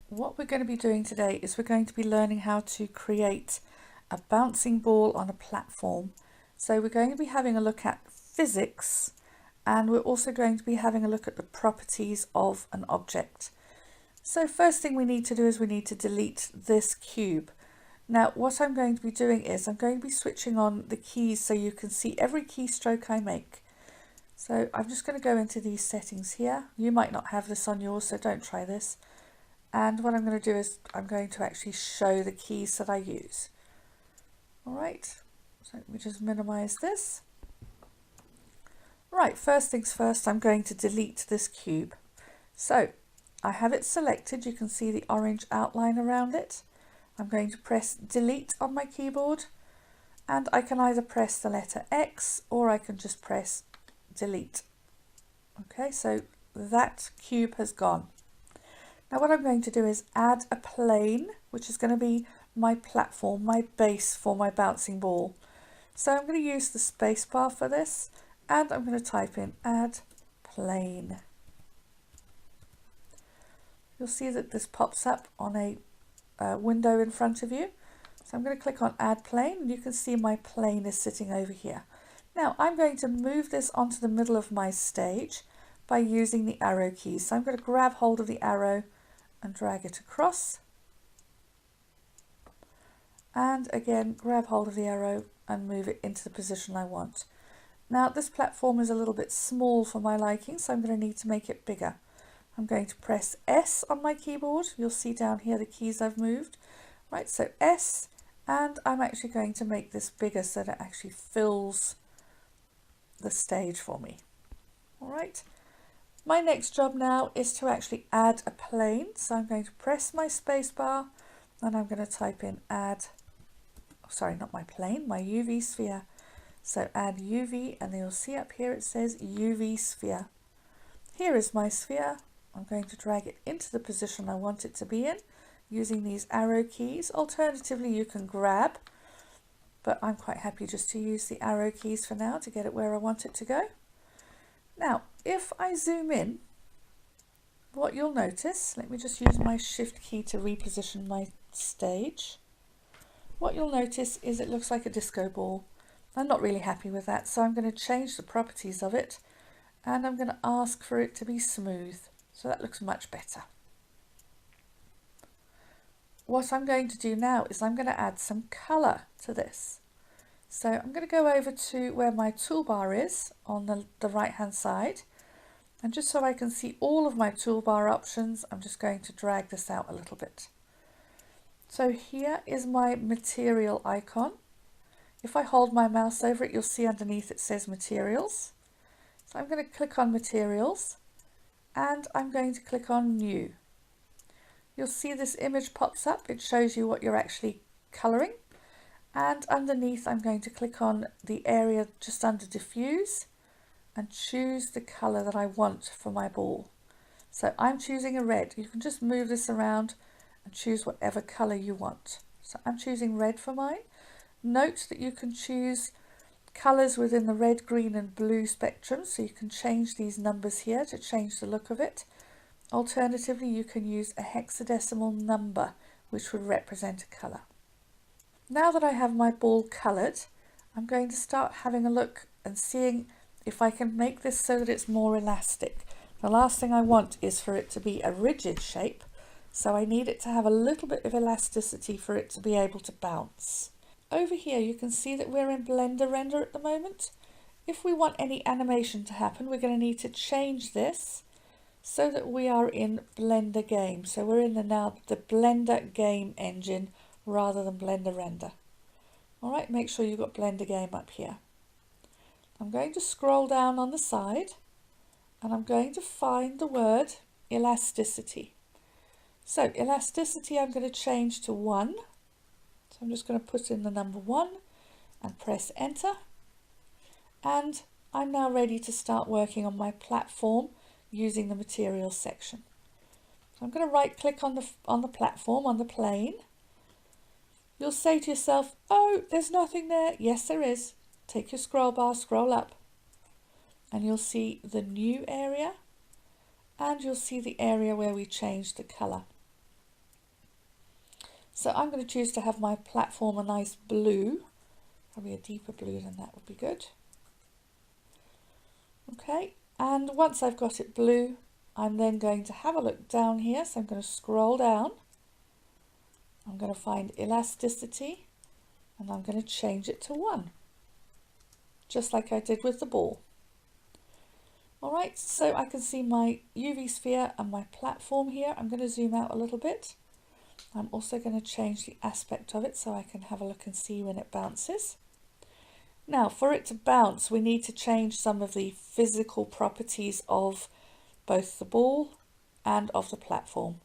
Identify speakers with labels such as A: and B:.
A: What we're going to be doing today is we're going to be learning how to create a bouncing ball on a platform. So we're going to be having a look at physics, and we're also going to be having a look at the properties of an object. So first thing we need to do is we need to delete this cube. Now what I'm going to be doing is I'm going to be switching on the keys so you can see every keystroke I make. So I'm just going to go into these settings here. You might not have this on yours, so don't try this. And what I'm going to do is I'm going to actually show the keys that I use. Alright, so let me just minimize this. Right, first things first, I'm going to delete this cube. So I have it selected, you can see the orange outline around it. I'm going to press delete on my keyboard, and I can either press the letter X or I can just press delete. Okay, so that cube has gone. Now what I'm going to do is add a plane, which is going to be my platform, my base for my bouncing ball. So I'm going to use the space bar for this, and I'm going to type in add plane. You'll see that this pops up on a window in front of you. So I'm going to click on add plane, and you can see my plane is sitting over here. Now I'm going to move this onto the middle of my stage by using the arrow keys. So I'm going to grab hold of the arrow and drag it across, and again grab hold of the arrow and move it into the position I want. Now this platform is a little bit small for my liking, so I'm going to need to make it bigger. I'm going to press S on my keyboard. You'll see down here the keys I've moved. Right, so S, and I'm actually going to make this bigger so that it actually fills the stage for me. All right. My next job now is to actually add a plane. So I'm going to press my space bar and I'm going to type in add, sorry, not my plane, my UV sphere. So add UV, and you'll see up here it says UV sphere. Here is my sphere. I'm going to drag it into the position I want it to be in using these arrow keys. Alternatively, you can grab, but I'm quite happy just to use the arrow keys for now to get it where I want it to go. Now, if I zoom in, what you'll notice, let me just use my shift key to reposition my stage. What you'll notice is it looks like a disco ball. I'm not really happy with that, so I'm going to change the properties of it, and I'm going to ask for it to be smooth. So that looks much better. What I'm going to do now is I'm going to add some colour to this. So I'm going to go over to where my toolbar is on the right hand side, and just so I can see all of my toolbar options, I'm just going to drag this out a little bit. So here is my material icon. If I hold my mouse over it, you'll see underneath it says materials. So I'm going to click on materials, and I'm going to click on new. You'll see this image pops up. It shows you what you're actually colouring. And underneath I'm going to click on the area just under diffuse and choose the colour that I want for my ball. So I'm choosing a red. You can just move this around and choose whatever colour you want. So I'm choosing red for mine. Note that you can choose colours within the red, green and blue spectrum, so you can change these numbers here to change the look of it. Alternatively, you can use a hexadecimal number which would represent a colour. Now that I have my ball coloured, I'm going to start having a look and seeing if I can make this so that it's more elastic. The last thing I want is for it to be a rigid shape, so I need it to have a little bit of elasticity for it to be able to bounce. Over here you can see that we're in Blender Render at the moment. If we want any animation to happen, we're going to need to change this so that we are in Blender Game. So we're in the Blender Game engine rather than Blender Render. Alright, make sure you've got Blender Game up here. I'm going to scroll down on the side and I'm going to find the word elasticity. So elasticity I'm going to change to 1. So I'm just going to put in the number 1 and press enter. And I'm now ready to start working on my platform using the materials section. So I'm going to right click on the platform, on the plane. You'll say to yourself, oh, there's nothing there. Yes, there is. Take your scroll bar, scroll up, and you'll see the new area, and you'll see the area where we changed the colour. So I'm going to choose to have my platform a nice blue, probably a deeper blue than that would be good. Okay, and once I've got it blue, I'm then going to have a look down here. So I'm going to scroll down. I'm going to find elasticity and I'm going to change it to 1, just like I did with the ball. All right, so I can see my UV sphere and my platform here. I'm going to zoom out a little bit. I'm also going to change the aspect of it so I can have a look and see when it bounces. Now, for it to bounce, we need to change some of the physical properties of both the ball and of the platform.